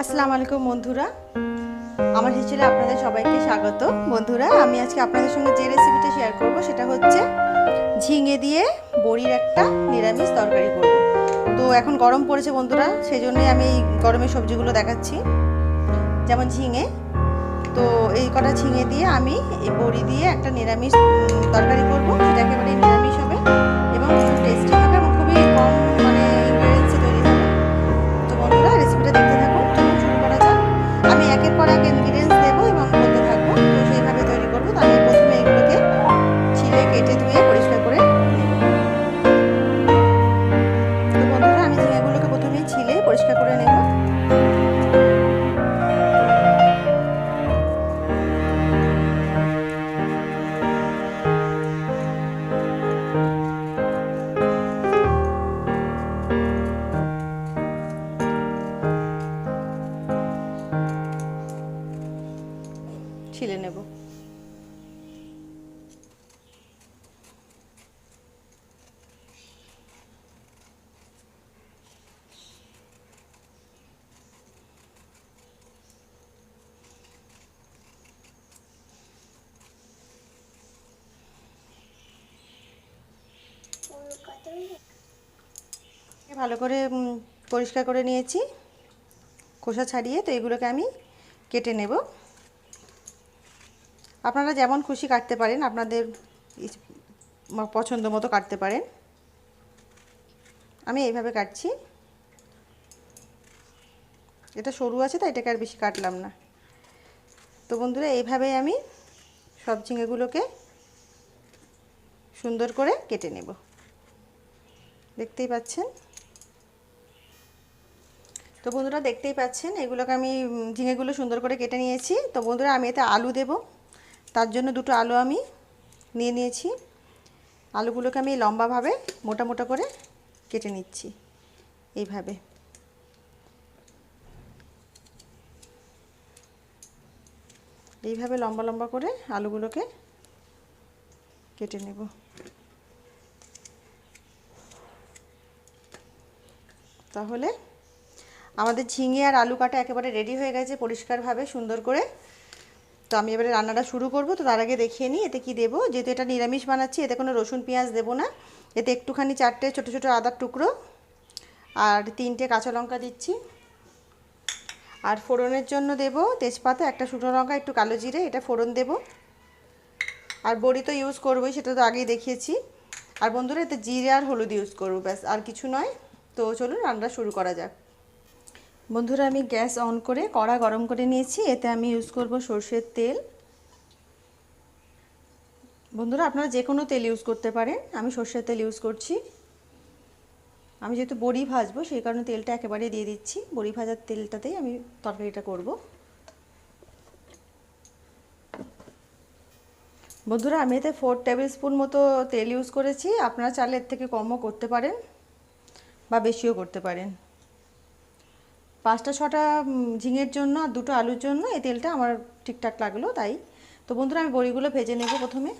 আসসালামু আলাইকুম বন্ধুরা, আমার হিসেবে আপনাদের সবাইকে স্বাগত। বন্ধুরা, আমি আজকে আপনাদের সঙ্গে যে রেসিপিটা শেয়ার করব সেটা হচ্ছে ঝিঙে দিয়ে বড়ির একটা নিরামিষ তরকারি করব। তো এখন গরম পড়েছে বন্ধুরা, সেই জন্যই আমি এই গরমের সবজিগুলো দেখাচ্ছি। যেমন ঝিঙে, তো এই কটা ঝিঙে দিয়ে আমি এই বড়ি দিয়ে একটা নিরামিষ তরকারি করব। সেটা একেবারে নিরামিষ হবে এবং খুব টেস্টি হবে এবং খুবই কম ইনগ্রেডিয়েন্টসে তৈরি হবে। তো বন্ধুরা, রেসিপিটা দেখতে থাকুন। চলুন শুরু করা যাক। আমি একের পর এক ইনগ্রিডিয়েন্টস দেবো এবং বলতে থাকবো, তো সেইভাবে তৈরি করবো। তো আমি প্রথমে এগুলোকে ছিলে কেটে ধুয়ে পরিষ্কার করে নেব। তো বন্ধুরা, আমি ঝিঙেগুলোকে প্রথমেই ছিলে পরিষ্কার করে নেব। ছিলে নেব। ভালো করে পরিষ্কার করে নিয়েছি খোসা ছাড়িয়ে। তো এগুলোকে আমি কেটে নেব। আপনারা যেমন খুশি কাটতে পারেন, আপনাদের পছন্দ মতো কাটতে পারেন। আমি এইভাবে কাটছি। এটা সরু আছে তাই এটাকে আর বেশি কাটলাম না। তো বন্ধুরা, এইভাবেই আমি সব ঝিঙেগুলোকে সুন্দর করে কেটে নেব। দেখতেই পাচ্ছেন। তো বন্ধুরা, দেখতেই পাচ্ছেন এগুলোকে আমি ঝিঙেগুলো সুন্দর করে কেটে নিয়েছি। তো বন্ধুরা, আমি এতে আলু দেব। তার জন্য দুটো আলু আমি নিয়ে নিয়েছি। আলুগুলোকে আমি লম্বাভাবে মোটা মোটা করে কেটে নিচ্ছি এইভাবে। এইভাবে লম্বা লম্বা করে আলুগুলোকে কেটে নেব। তাহলে আমাদের ঝিঙে আর আলু কাটা একেবারে রেডি হয়ে গেছে পরিষ্কারভাবে সুন্দর করে। তো আমি এবারে রান্নাটা শুরু করব। তো তার আগে দেখিয়ে নিই এতে কি দেবো। যেহেতু এটা নিরামিষ বানাচ্ছি, এতে কোনো রসুন পেঁয়াজ দেবো না। এতে একটুখানি 4টে ছোটো ছোটো আদার টুকরো আর 3টে কাঁচা লঙ্কা দিচ্ছি। আর ফোড়নের জন্য দেব তেজপাতা, একটা শুকনো লঙ্কা, একটু কালো জিরে, এটা ফোড়ন দেব। আর বড়ি তো ইউজ করবোই, সেটা তো আগেই দেখিয়েছি। আর বন্ধুরা, এতে জিরে আর হলুদ ইউজ করবো, ব্যাস, আর কিছু নয়। তো চলুন রান্না শুরু করা যাক। বন্ধুরা, আমি গ্যাস অন করে কড়া গরম করে নিয়েছি। এতে আমি ইউজ করব সরষের তেল। বন্ধুরা, আপনারা যে কোনো তেল ইউজ করতে পারেন, আমি সরষের তেল ইউজ করছি। আমি যেহেতু বড়ি ভাজবো সেই কারণে তেলটা একেবারে দিয়ে দিচ্ছি। বড়ি ভাজার তেলটাতেই আমি তরকারিটা করব। বন্ধুরা, আমি এতে 4 টেবিল স্পুন মতো তেল ইউজ করেছি। আপনারা চাইলে এর থেকে কমও করতে পারেন বা বেশিও করতে পারেন। 5টা-6টা ঝিঙের জন্য আর 2টো আলুর জন্য এই তেলটা আমার ঠিকঠাক লাগলো, তাই। তো বন্ধুরা, আমি বড়িগুলো ভেজে নেব প্রথমে।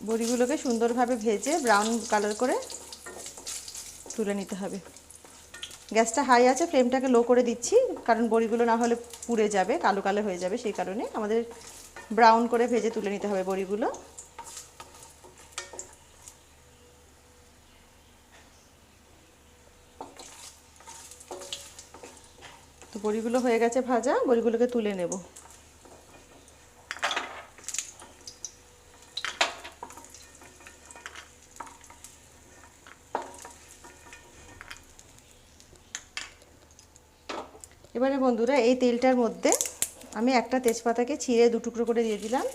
বড়িগুলোকে সুন্দরভাবে ভেজে ব্রাউন কালার করে তুলে নিতে হবে। গ্যাসটা হাই আছে, ফ্লেমটাকে লো করে দিচ্ছি, কারণ বড়িগুলো না হলে পুড়ে যাবে, কালো কালো হয়ে যাবে। সেই কারণে আমাদের ব্রাউন করে ভেজে তুলে নিতে হবে বড়িগুলো। তো বড়িগুলো হয়ে গেছে ভাজা, বড়িগুলোকে তুলে নেব। এবারে বন্ধুরা, এই তেলটার মধ্যে আমি একটা তেজপাতাকে ছিঁড়ে 2 টুকরো করে দিয়ে দিলাম।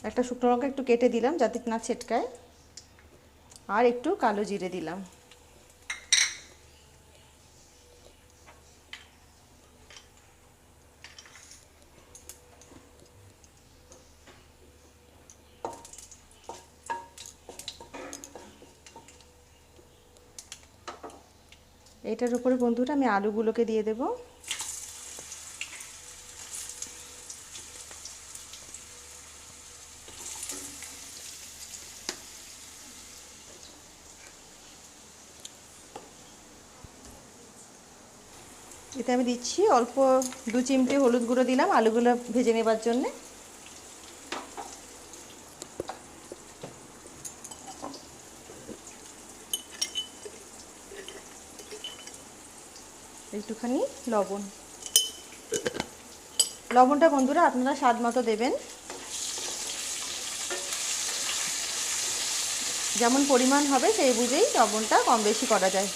একটা শুকনো লঙ্কা একটু কেটে দিলাম যাতে না ছেটকায়। আর একটু কালো জিরে দিলাম। এটার উপরে বন্ধুরা আমি আলুগুলোকে দিয়ে দেব। এতে আমি দিচ্ছি অল্প 2 চিমটে হলুদ গুঁড়ো দিলাম আলুগুলো ভেজে নেবার জন্যে। একটুখানি লবণ, লবণটা বন্ধুরা আপনারা স্বাদ মতো দেবেন, যেমন পরিমাণ হবে সেই বুঝেই লবণটা কম বেশি করা যায়।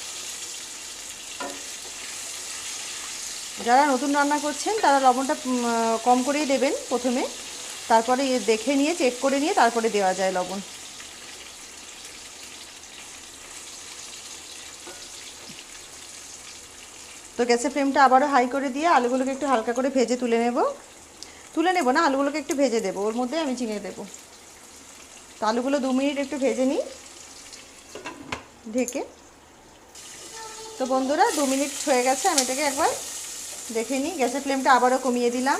যারা নতুন রান্না করছেন তারা লবণটা কম করেই দেবেন প্রথমে, তারপরে দেখে নিয়ে চেক করে নিয়ে তারপরে দেওয়া যায় লবণ। তো গ্যাসের ফ্লেমটা আবারও হাই করে দিয়ে আলুগুলোকে একটু হালকা করে ভেজে তুলে নেব না, আলুগুলোকে একটু ভেজে দেবো, ওর মধ্যে আমি ঝিঙে দেবো। তো আলুগুলো 2 মিনিট একটু ভেজে নিই ঢেকে। তো বন্ধুরা 2 মিনিট হয়ে গেছে, আমি এটাকে একবার দেখে নিই। গ্যাসের ফ্লেমটা আবারও কমিয়ে দিলাম।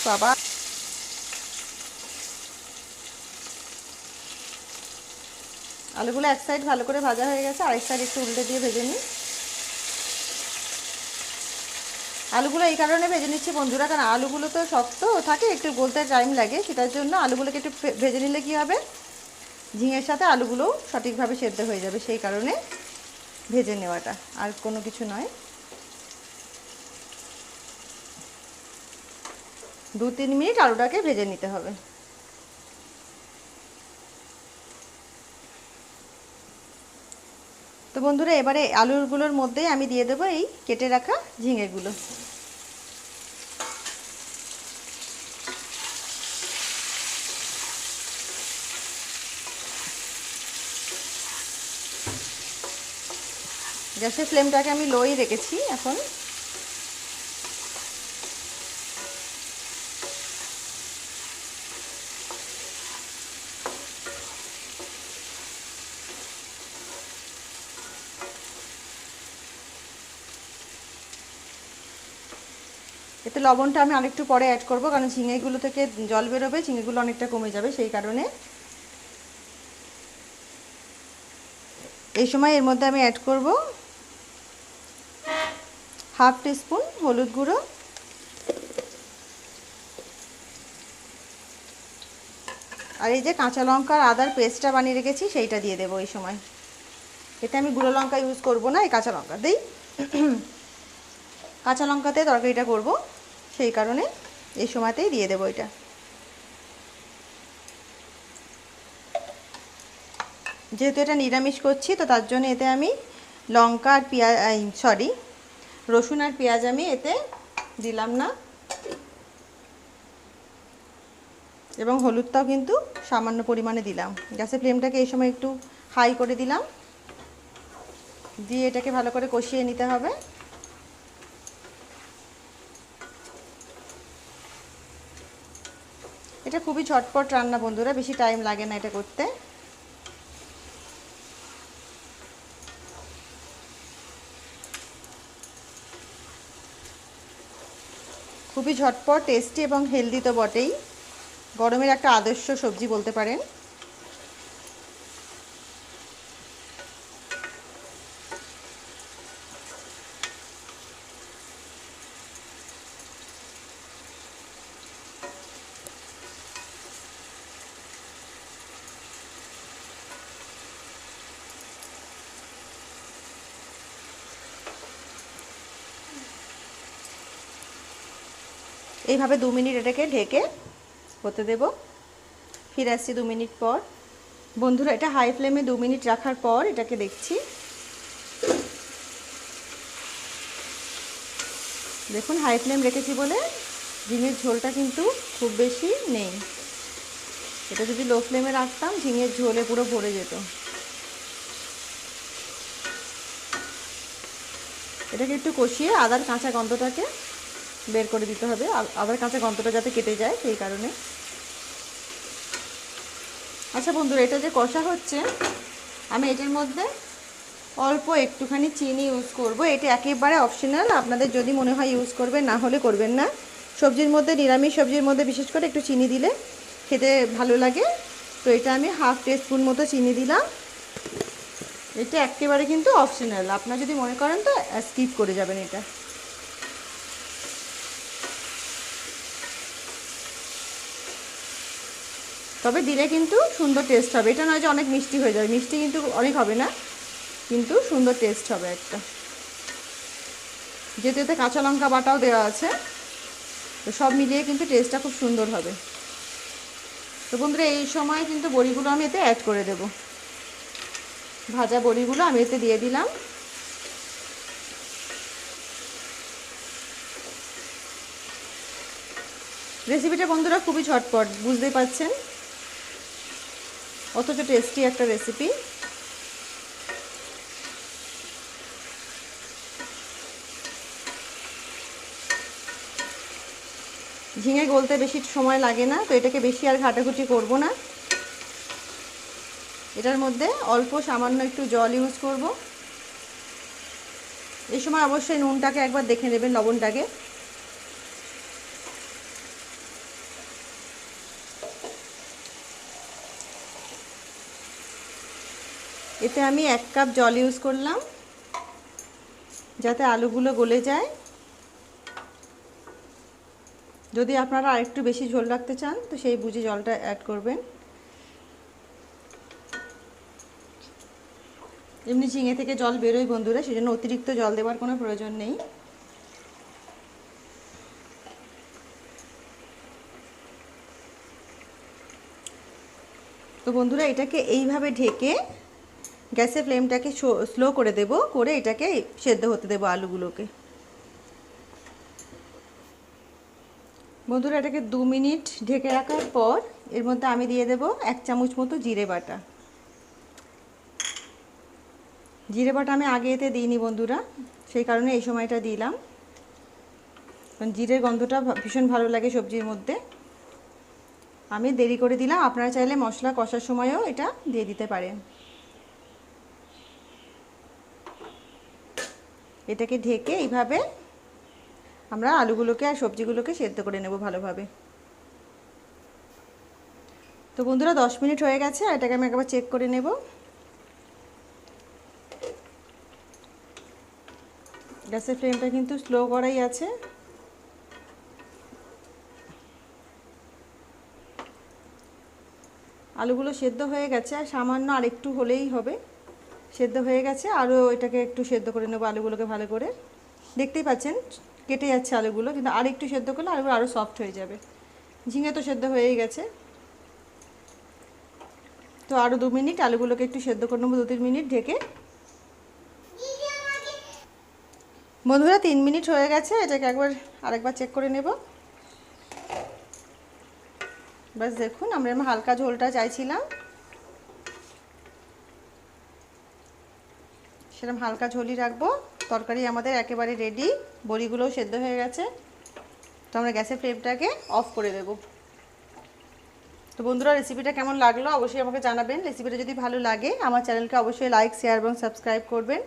বাবা, আলুগুলো এক সাইড ভালো করে ভাজা হয়ে গেছে, আরেক সাইড একটু উল্টে দিয়ে ভেজে নিই। আলুগুলো এই কারণে ভেজে নিচ্ছি বন্ধুরা, কারণ আলুগুলো তো শক্ত থাকে, একটু গলতে টাইম লাগে, সেটার জন্য আলুগুলোকে একটু ভেজে নিলে কী হবে, ঝিঙের সাথে আলুগুলো সঠিকভাবে সেদ্ধ হয়ে যাবে, সেই কারণে ভেজে নেওয়াটা, আর কোনো কিছু নয়। 2-3 মিনিট আলুটাকে ভেজে নিতে হবে। তো বন্ধুরা এবারে আলুগুলোর মধ্যে আমি দিয়ে দেবো এই কেটে রাখা ঝিঙেগুলো। গ্যাসের ফ্লেমটাকে আমি লোই রেখেছি এখন। এতে লবণটা আমি আরেকটু পরে অ্যাড করব, কারণ ঝিঙেগুলো থেকে জল বেরোবে, ঝিঙেগুলো অনেকটা কমে যাবে, সেই কারণে। এই সময় এর মধ্যে আমি অ্যাড করব হাফ টিস্পুন হলুদ গুঁড়ো, আর এই যে কাঁচা লঙ্কা আর আদার পেস্টটা বানিয়ে রেখেছি সেইটা দিয়ে দেবো এই সময়। এতে আমি গুঁড়ো লঙ্কা ইউজ করব না, এই কাঁচা লঙ্কাতেই কাঁচা লঙ্কাতে তরকারিটা করব, সেই কারণে এই সময়তেই দিয়ে দেবো এটা। যেহেতু এটা নিরামিষ করছি, তো তার জন্য এতে আমি লঙ্কা আর রসুন আর পেঁয়াজ আমি এতে দিলাম না, এবং হলুদটাও কিন্তু সামান্য পরিমাণে দিলাম। গ্যাসের ফ্লেমটাকে এই সময় একটু হাই করে দিলাম, দিয়ে এটাকে ভালো করে কষিয়ে নিতে হবে। এটা খুবই ঝটপট রান্না বন্ধুরা, বেশি টাইম লাগে না এটা করতে। খুবই ঝটপট, টেস্টি এবং হেলদি তো বটেই, গরমের একটা আদর্শ সবজি বলতে পারেন। এইভাবে 2 মিনিট এটাকে ঢেকে হতে দেব। ফিরে আসছি 2 মিনিট পর। বন্ধুরা এটা হাই ফ্লেমে 2 মিনিট রাখার পর এটাকে দেখছি, দেখুন হাই ফ্লেম রেখেছি বলে ঝিঙের ঝোলটা কিন্তু খুব বেশি নেই। এটা যদি লো ফ্লেমে রাখতাম ঝিঙের ঝোলে পুরো ভরে যেত। এটাকে একটু কষিয়ে আদার কাঁচা গন্ধটাকে বের করে দিতে হবে, আদার কাঁচা গন্ধটা যাতে কেটে যায় সেই কারণে। আচ্ছা বন্ধুরা, এটা যে কষা হচ্ছে আমি এটার মধ্যে অল্প একটুখানি চিনি ইউজ করব। এটা একেবারে অপশনাল, আপনাদের যদি মনে হয় ইউজ করবেন, না হলে করবেন না। সবজির মধ্যে, নিরামিষ সবজির মধ্যে বিশেষ করে একটু চিনি দিলে খেতে ভালো লাগে। তো এটা আমি হাফ টিস্পুন মতো চিনি দিলাম, এটা একেবারে কিন্তু অপশনাল, আপনারা যদি মনে করেন তো স্কিপ করে যাবেন এটা। তবে দিলে কিন্তু সুন্দর টেস্ট হবে, এটা নয় যে অনেক মিষ্টি হয়ে যাবে, মিষ্টি কিন্তু অনেক হবে না, কিন্তু সুন্দর টেস্ট হবে একটা। যেহেতু এতে কাঁচা লঙ্কা বাটাও দেওয়া আছে, তো সব মিলিয়ে কিন্তু টেস্টটা খুব সুন্দর হবে। তো বন্ধুরা এই সময় কিন্তু বড়িগুলো আমি এতে অ্যাড করে দেব। ভাজা বড়িগুলো আমি এতে দিয়ে দিলাম। রেসিপিটা বন্ধুরা খুবই ঝটপট, বুঝতেই পারছেন, অথচ টেস্টি একটা রেসিপি। ঝিঙে গলতে বেশি সময় লাগে না, তো এটাকে বেশি আর ঘাটাঘুটি করব না। এটার মধ্যে অল্প সামান্য একটু জল ইউজ করব। এই সময় অবশ্যই নুনটাকে একবার দেখে নেবেন, লবণটাকে। এতে আমি 1 কাপ জল ইউজ করলাম, যাতে আলুগুলো গলে যায়। যদি আপনারা আরেকটু বেশি ঝোল রাখতে চান তো সেই বুঝে জলটা অ্যাড করবেন। এমনি ঝিঙে থেকে জল বেরোয় বন্ধুরা, সেজন্য অতিরিক্ত জল দেওয়ার কোনো প্রয়োজন নেই। তো বন্ধুরা এটাকে এইভাবে ঢেকে গ্যাসের ফ্লেমটাকে স্লো করে দেব, করে এটাকে সেদ্ধ হতে দেব আলুগুলোকে। বন্ধুরা এটাকে 2 মিনিট ঢেকে রাখার পর এর মধ্যে আমি দিয়ে দেব 1 চামচ মতো জিরে বাটা। জিরে বাটা আমি আগে এতে দিইনি বন্ধুরা, সেই কারণে এই সময়টা দিলাম, কারণ জিরের গন্ধটা ভীষণ ভালো লাগে সবজির মধ্যে। আমি দেরি করে দিলাম, আপনারা চাইলে মশলা কষার সময়ও এটা দিয়ে দিতে পারেন। এটাকে ঢেকে এইভাবে আমরা আলুগুলোকে আর সবজিগুলোকে সেদ্ধ করে নেব ভালোভাবে। তো বন্ধুরা 10 মিনিট হয়ে গেছে, এটাকে আমি একবার চেক করে নেব। গ্যাসের ফ্লেমটা কিন্তু স্লো করাই আছে। আলুগুলো সেদ্ধ হয়ে গেছে, আর সামান্য আর একটু হলেই হবে, সেদ্ধ হয়ে গেছে। আরও এটাকে একটু সেদ্ধ করে নেব আলুগুলোকে ভালো করে। দেখতেই পাচ্ছেন কেটে যাচ্ছে আলুগুলো, কিন্তু আর একটু সেদ্ধ করলে আলুগুলো আরও সফট হয়ে যাবে। ঝিঙে তো সেদ্ধ হয়েই গেছে, তো আরও 2 মিনিট আলুগুলোকে একটু সেদ্ধ করে নেবো, 2-3 মিনিট ঢেকে। বন্ধুরা 3 মিনিট হয়ে গেছে, এটাকে আরেকবার চেক করে নেব। বাস দেখুন, আমরা হালকা ঝোলটা চাইছিলাম, সেরকম হালকা ঝোলই রাখবো। তরকারি আমাদের একেবারে রেডি, বড়িগুলোও সেদ্ধ হয়ে গেছে। তো আমরা গ্যাসের ফ্লেমটাকে অফ করে দেব। তো বন্ধুরা রেসিপিটা কেমন লাগলো অবশ্যই আমাকে জানাবেন। রেসিপিটা যদি ভালো লাগে আমার চ্যানেলকে অবশ্যই লাইক, শেয়ার এবং সাবস্ক্রাইব করবেন।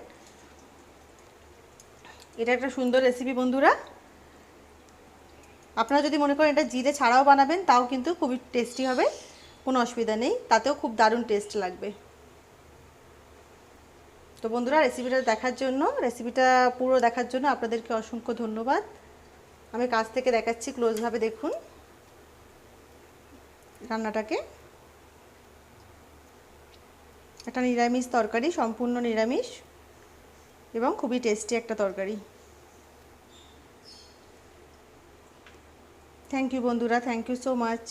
এটা একটা সুন্দর রেসিপি বন্ধুরা, আপনারা যদি মনে করেন এটা জিরে ছাড়াও বানাবেন তাও কিন্তু খুবই টেস্টি হবে, কোনো অসুবিধা নেই, তাতেও খুব দারুণ টেস্ট লাগবে। তো বন্ধুরা রেসিপিটা পুরো দেখার জন্য আপনাদেরকে অসংখ্য ধন্যবাদ। আমি কাছ থেকে দেখাচ্ছি, ক্লোজভাবে দেখুন রান্নাটাকে। একটা নিরামিষ তরকারি, সম্পূর্ণ নিরামিষ এবং খুবই টেস্টি একটা তরকারি। থ্যাংক ইউ বন্ধুরা, থ্যাংক ইউ সো মাচ।